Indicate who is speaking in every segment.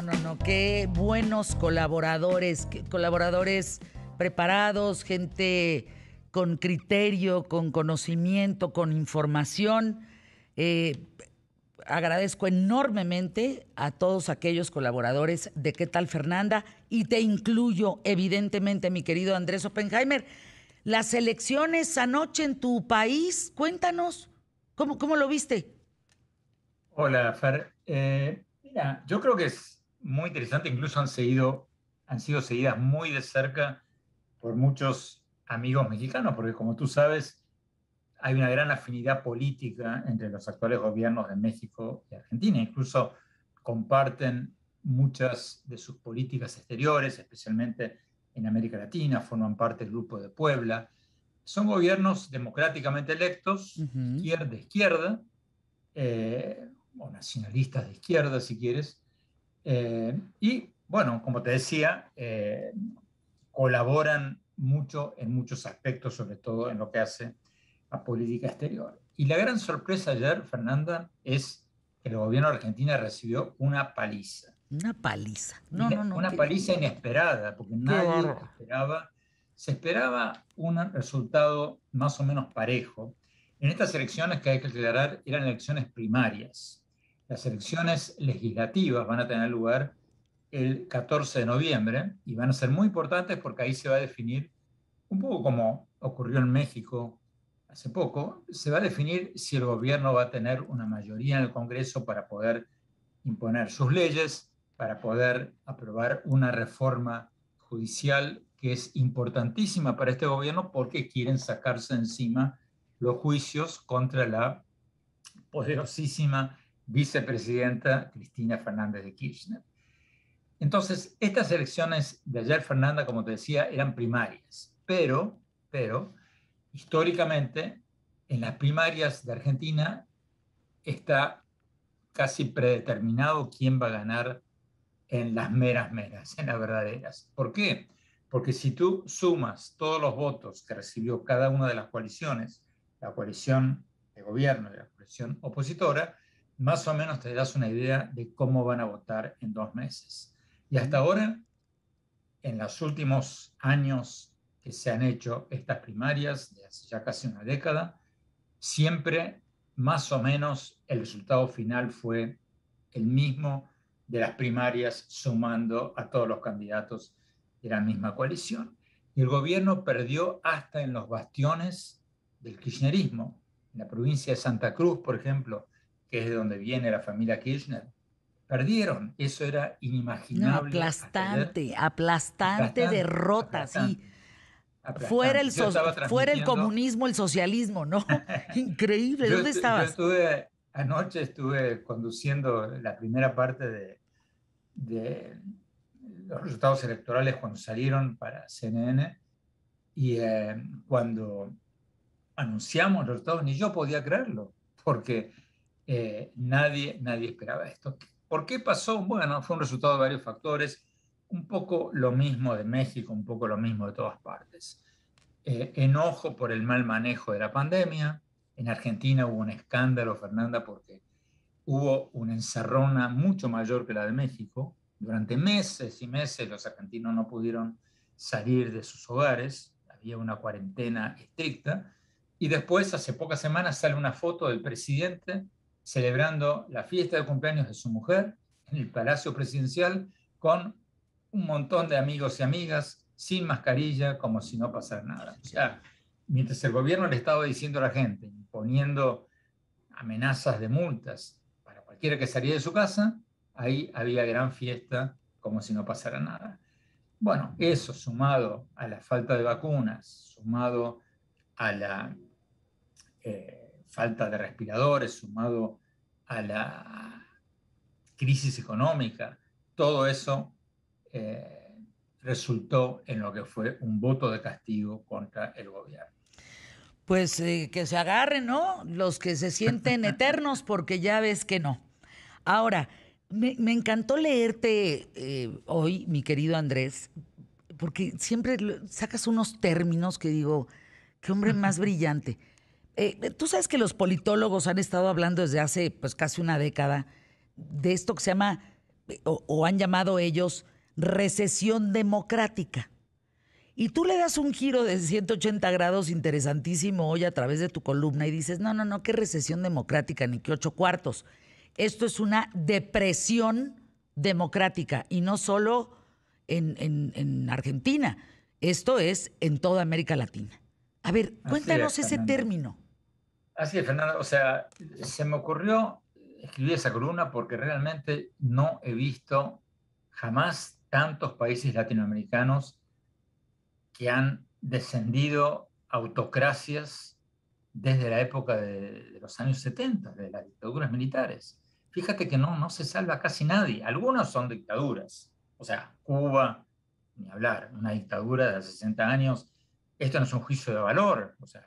Speaker 1: No, qué buenos colaboradores, colaboradores preparados, gente con criterio, con conocimiento, con información. Eh, Agradezco enormemente a todos aquellos colaboradores de ¿Qué tal, Fernanda? Y te incluyo, evidentemente, mi querido Andrés Oppenheimer. Las elecciones anoche en tu país, cuéntanos, ¿cómo lo viste?
Speaker 2: Hola, Fer. Mira, yo creo que es muy interesante, incluso han sido seguidas muy de cerca por muchos amigos mexicanos, porque como tú sabes, hay una gran afinidad política entre los actuales gobiernos de México y Argentina. Incluso comparten muchas de sus políticas exteriores, especialmente en América Latina, forman parte del Grupo de Puebla. Son gobiernos democráticamente electos,
Speaker 1: Ujú.
Speaker 2: de izquierda, o nacionalistas de izquierda, si quieres. Y bueno, como te decía, colaboran mucho en muchos aspectos, sobre todo en lo que hace a política exterior. Y la gran sorpresa ayer, Fernanda, es que el gobierno de Argentina recibió una paliza.
Speaker 1: Una paliza. No,
Speaker 2: Una paliza inesperada, porque
Speaker 1: qué
Speaker 2: nadie
Speaker 1: bárbaro.
Speaker 2: esperaba, se esperaba un resultado más o menos parejo. En estas elecciones, que hay que aclarar, eran elecciones primarias. Las elecciones legislativas van a tener lugar el 14 de noviembre y van a ser muy importantes porque ahí se va a definir, un poco como ocurrió en México hace poco, se va a definir si el gobierno va a tener una mayoría en el Congreso para poder imponer sus leyes, para poder aprobar una reforma judicial que es importantísima para este gobierno porque quieren sacarse encima los juicios contra la poderosísima vicepresidenta Cristina Fernández de Kirchner. Entonces, estas elecciones de ayer, Fernanda, como te decía, eran primarias, pero históricamente, en las primarias de Argentina está casi predeterminado quién va a ganar en las meras, en las verdaderas. ¿Por qué? Porque si tú sumas todos los votos que recibió cada una de las coaliciones, la coalición de gobierno y la coalición opositora, más o menos te das una idea de cómo van a votar en 2 meses. Y hasta ahora, en los últimos años que se han hecho estas primarias, de hace ya casi una década, siempre más o menos el resultado final fue el mismo de las primarias, sumando a todos los candidatos de la misma coalición. Y el gobierno perdió hasta en los bastiones del kirchnerismo. En la provincia de Santa Cruz, por ejemplo, que es de donde viene la familia Kirchner, perdieron. Eso era
Speaker 1: No,
Speaker 2: inimaginable hasta ayer.
Speaker 1: aplastante
Speaker 2: Aplastante,
Speaker 1: derrota, sí.
Speaker 2: aplastante, aplastante. Yo estaba
Speaker 1: Fuera el
Speaker 2: transmitiendo.
Speaker 1: comunismo, el socialismo, ¿no? Increíble, ¿dónde
Speaker 2: Yo
Speaker 1: estabas?
Speaker 2: estuve, anoche estuve conduciendo la primera parte de los resultados electorales cuando salieron para CNN y cuando anunciamos los resultados ni yo podía creerlo, porque nadie esperaba esto. ¿Por qué pasó? Bueno, fue un resultado de varios factores, un poco lo mismo de México, un poco lo mismo de todas partes. Enojo por el mal manejo de la pandemia. En Argentina hubo un escándalo, Fernanda, porque hubo una encerrona mucho mayor que la de México. Durante meses y meses los argentinos no pudieron salir de sus hogares, había una cuarentena estricta. Y después, hace pocas semanas, sale una foto del presidente celebrando la fiesta de cumpleaños de su mujer en el Palacio Presidencial con un montón de amigos y amigas sin mascarilla, como si no pasara nada. O sea, mientras el gobierno le estaba diciendo a la gente, imponiendo amenazas de multas para cualquiera que saliera de su casa, ahí había gran fiesta como si no pasara nada. Bueno, eso sumado a la falta de vacunas, sumado a la falta de respiradores, sumado a la crisis económica, todo eso eh, resultó en lo que fue un voto de castigo contra el gobierno.
Speaker 1: Pues que se agarren, ¿no? Los que se sienten eternos, porque ya ves que no. Ahora, me encantó leerte hoy, mi querido Andrés, porque siempre sacas unos términos que digo, qué hombre más brillante. Tú sabes que los politólogos han estado hablando desde hace pues casi una década de esto que se llama o han llamado ellos recesión democrática. Y tú le das un giro de 180 grados interesantísimo hoy a través de tu columna y dices, no, qué recesión democrática, ni qué 8 cuartos. Esto es una depresión democrática y no solo en Argentina. Esto es en toda América Latina. A ver, cuéntanos ese término.
Speaker 2: Así es, Fernando. O sea, se me ocurrió escribir esa columna porque realmente no he visto jamás tantos países latinoamericanos que han descendido autocracias desde la época de los años 70, de las dictaduras militares. Fíjate que no se salva casi nadie. Algunos son dictaduras. O sea, Cuba, ni hablar, una dictadura de hace 60 años. Esto no es un juicio de valor. O sea,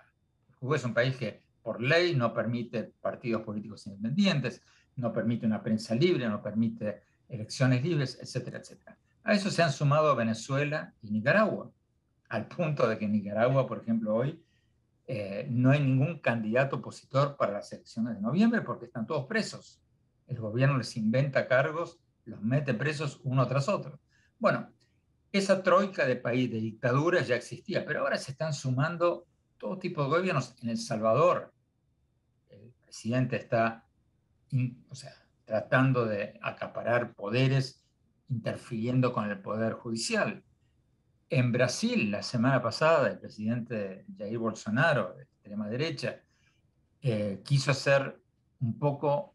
Speaker 2: Cuba es un país que por ley no permite partidos políticos independientes, no permite una prensa libre, no permite elecciones libres, etcétera, etcétera. A eso se han sumado Venezuela y Nicaragua, al punto de que en Nicaragua, por ejemplo, hoy no hay ningún candidato opositor para las elecciones de noviembre porque están todos presos. El gobierno les inventa cargos, los mete presos uno tras otro. Bueno, esa troika de país de dictaduras ya existía, pero ahora se están sumando todo tipo de gobiernos. En El Salvador, el presidente está tratando de acaparar poderes, interfiriendo con el poder judicial. En Brasil, la semana pasada, el presidente Jair Bolsonaro, de extrema derecha, quiso hacer un poco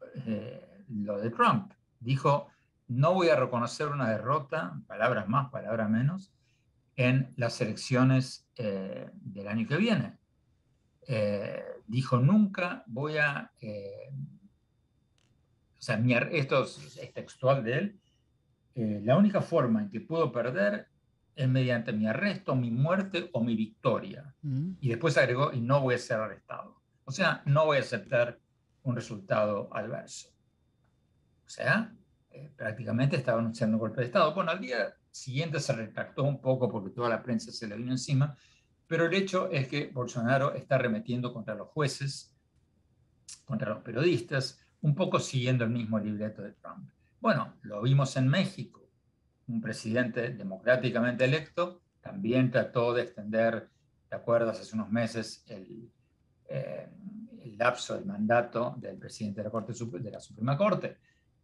Speaker 2: lo de Trump. Dijo, no voy a reconocer una derrota, palabras más, palabras menos, en las elecciones del año que viene. Dijo, nunca voy a... esto es textual de él. La única forma en que puedo perder es mediante mi arresto, mi muerte o mi victoria. Y después agregó, y no voy a ser arrestado. O sea, no voy a aceptar un resultado adverso. O sea, prácticamente estaba anunciando un golpe de Estado. Bueno, al día siguiente se retractó un poco porque toda la prensa se le vino encima, pero el hecho es que Bolsonaro está arremetiendo contra los jueces, contra los periodistas, un poco siguiendo el mismo libreto de Trump. Bueno, lo vimos en México. Un presidente democráticamente electo también trató de extender, ¿te acuerdas? Hace unos meses el lapso del mandato del presidente de la Suprema Corte.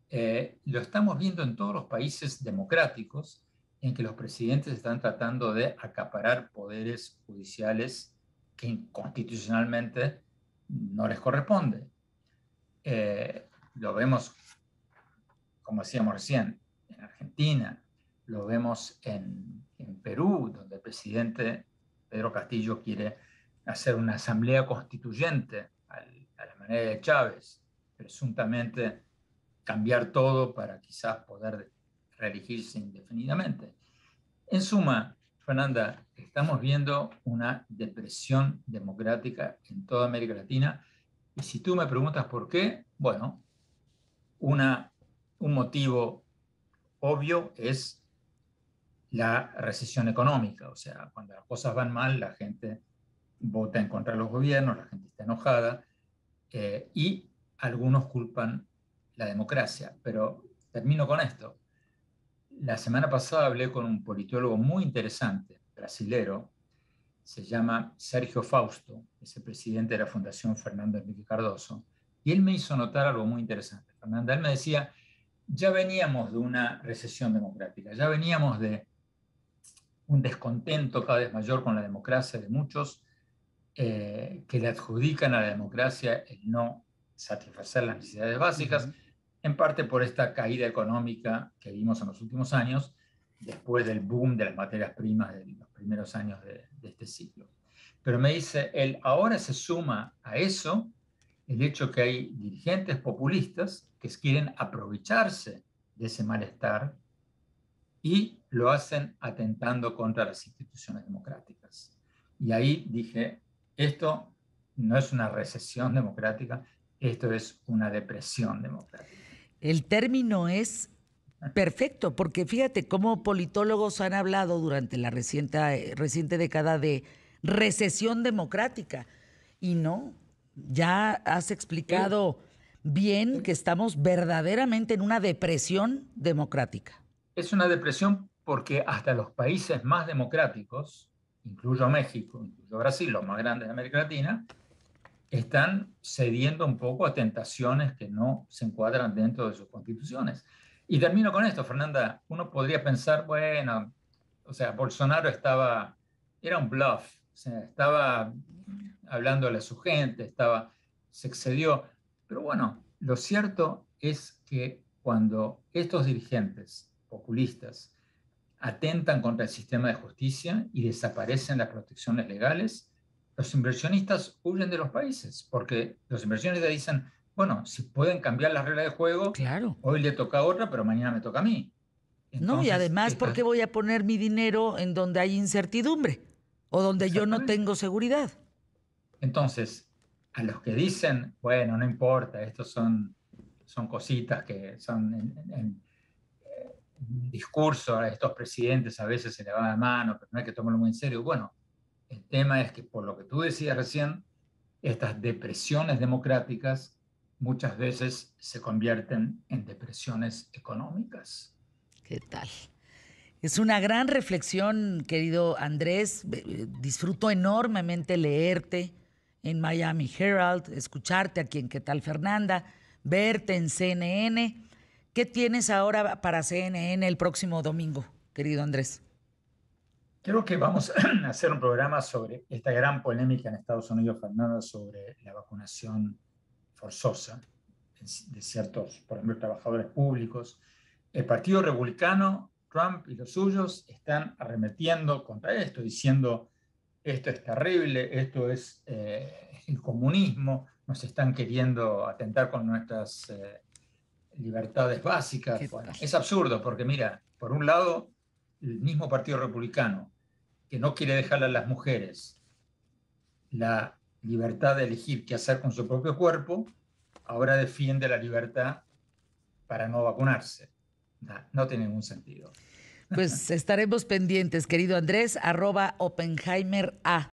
Speaker 2: Lo estamos viendo en todos los países democráticos en que los presidentes están tratando de acaparar poderes judiciales que constitucionalmente no les corresponde. Lo vemos, como decíamos recién, en Argentina, lo vemos en Perú, donde el presidente Pedro Castillo quiere hacer una asamblea constituyente a la manera de Chávez, presuntamente cambiar todo para quizás poder reelegirse indefinidamente. En suma, Fernanda, estamos viendo una depresión democrática en toda América Latina. Y si tú me preguntas por qué, bueno, un motivo obvio es la recesión económica. O sea, cuando las cosas van mal, la gente vota en contra de los gobiernos, la gente está enojada y algunos culpan la democracia. Pero termino con esto. La semana pasada hablé con un politólogo muy interesante, brasilero, se llama Sergio Fausto, es el presidente de la Fundación Fernando Henrique Cardoso, y él me hizo notar algo muy interesante. Fernanda, él me decía, ya veníamos de una recesión democrática, ya veníamos de un descontento cada vez mayor con la democracia de muchos que le adjudican a la democracia el no satisfacer las necesidades básicas, en parte por esta caída económica que vimos en los últimos años, después del boom de las materias primas de los primeros años de este siglo. Pero me dice, él ahora se suma a eso el hecho que hay dirigentes populistas que quieren aprovecharse de ese malestar y lo hacen atentando contra las instituciones democráticas. Y ahí dije, esto no es una recesión democrática, esto es una depresión democrática.
Speaker 1: El término es perfecto, porque fíjate cómo politólogos han hablado durante la reciente década de recesión democrática. Y no, ya has explicado bien que estamos verdaderamente en una depresión democrática.
Speaker 2: Es una depresión porque hasta los países más democráticos, incluyo México, incluyo Brasil, los más grandes de América Latina, están cediendo un poco a tentaciones que no se encuadran dentro de sus constituciones. Y termino con esto, Fernanda. Uno podría pensar, bueno, o sea, Bolsonaro era un bluff, o sea, estaba hablándole a su gente, se excedió. Pero bueno, lo cierto es que cuando estos dirigentes populistas atentan contra el sistema de justicia y desaparecen las protecciones legales, los inversionistas huyen de los países, porque los inversionistas dicen, bueno, si pueden cambiar las reglas de juego,
Speaker 1: Claro.
Speaker 2: hoy le toca a otra, pero mañana me toca a mí.
Speaker 1: No, y
Speaker 2: Entonces,
Speaker 1: además, ¿por qué voy a poner mi dinero en donde hay incertidumbre o donde yo no
Speaker 2: exactamente.
Speaker 1: tengo seguridad?
Speaker 2: Entonces, a los que dicen, bueno, no importa, estos son cositas que son en discurso, a estos presidentes a veces se le va la mano, pero no hay que tomarlo muy en serio. Bueno, el tema es que, por lo que tú decías recién, estas depresiones democráticas muchas veces se convierten en depresiones económicas.
Speaker 1: ¿Qué tal? Es una gran reflexión, querido Andrés. Disfruto enormemente leerte en Miami Herald, escucharte aquí en ¿Qué tal, Fernanda? Verte en CNN. ¿Qué tienes ahora para CNN el próximo domingo, querido Andrés?
Speaker 2: Creo que vamos a hacer un programa sobre esta gran polémica en Estados Unidos, Fernanda, sobre la vacunación forzosa de ciertos, por ejemplo, trabajadores públicos. El Partido Republicano, Trump y los suyos están arremetiendo contra esto, diciendo esto es terrible, esto es el comunismo, nos están queriendo atentar con nuestras libertades básicas.
Speaker 1: ¿Qué
Speaker 2: Bueno,
Speaker 1: tal?
Speaker 2: es absurdo porque mira, por un lado, el mismo Partido Republicano, que no quiere dejarle a las mujeres la libertad de elegir qué hacer con su propio cuerpo, ahora defiende la libertad para no vacunarse. No tiene ningún sentido.
Speaker 1: Pues estaremos pendientes, querido Andrés, @OppenheimerA